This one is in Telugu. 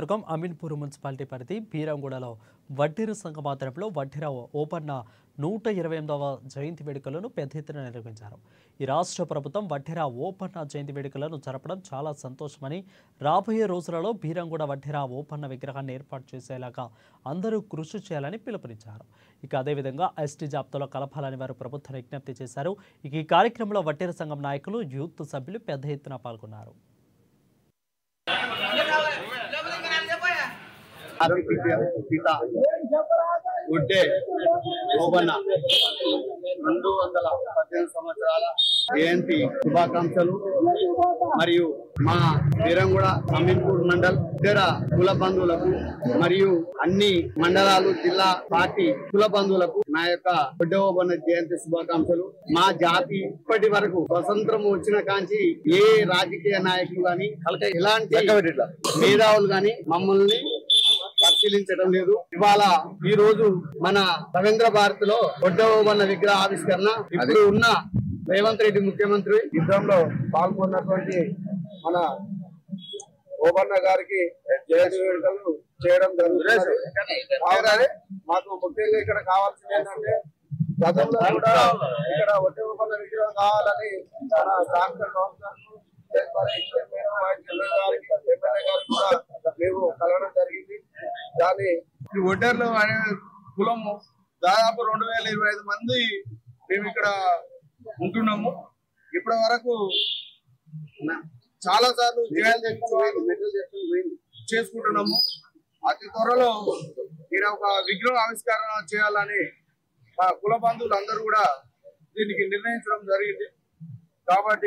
వర్గం అమీన్పూర్ మున్సిపాలిటీ పరిధి బీరంగూడలో వడ్డీరు సంఘం ఆధ్వర్యంలో వడ్డీరావు ఓపన్న 128వ జయంతి వేడుకలను పెద్ద ఎత్తున నిర్వహించారు. ఈ రాష్ట్ర ప్రభుత్వం వడ్డీరావు ఓపన్న జయంతి వేడుకలను జరపడం చాలా సంతోషమని, రాబోయే రోజులలో బీరంగూడ వడ్డీరావు ఓపన్న విగ్రహాన్ని ఏర్పాటు చేసేలాగా అందరూ కృషి చేయాలని పిలుపునిచ్చారు. ఇక అదేవిధంగా ఎస్టీ జాబితాలో కలపాలని వారు ప్రభుత్వాన్ని విజ్ఞప్తి చేశారు. ఇక ఈ కార్యక్రమంలో వడ్డీరు సంఘం నాయకులు, యూత్ సభ్యులు పెద్ద ఎత్తున పాల్గొన్నారు. గుడ్డే ఓబన్న 218 సంవత్సరాల జయంతి శుభాకాంక్షలు. మరియు మా బీరంగూడ అమీన్పూర్ మండల్ ఇతర కుల బంధువులకు మరియు అన్ని మండలాలు జిల్లా పార్టీ కుల బంధువులకు నా యొక్క గుడ్డే ఓబన్న జయంతి శుభాకాంక్షలు. మా జాతి ఇప్పటి వరకు స్వతంత్రం వచ్చిన కాంచి ఏ రాజకీయ నాయకులు గాని ఎలాంటి మేధావులు గాని మమ్మల్ని పరిశీలించడం లేదు. ఇవాళ ఈ రోజు మన రవీంద్ర భారత్ లో గుడ్డే ఓబన్న విగ్రహ ఆవిష్కరణ. ఇప్పుడు ఉన్న రేవంత్ రెడ్డి ముఖ్యమంత్రి యుద్ధంలో పాల్గొన్నటువంటి మన ఓబన్న గారికి జయంతి వేడుకలు చేయడం జరుగుతుంది. మాకు ముఖ్యంగా ఇక్కడ కావాల్సింది ఏంటంటే గతంలో కూడా ఇక్కడ గుడ్డే ఓబన్న విగ్రహం కావాలని మన స్థానిక కౌన్సిలర్ మేము కలవడం జరిగింది. దాని ఈ ఒడ్డర్లు అనే కులము దాదాపు 2025 మంది మేము ఇక్కడ ఉంటున్నాము. ఇప్పటి వరకు చాలా సార్లు చేసుకుంటున్నాము. అతి త్వరలో ఇక్కడ ఒక విగ్రహం ఆవిష్కరణ చేయాలని మా కుల బంధువులు అందరూ కూడా దీనికి నిర్ణయించడం జరిగింది. కాబట్టి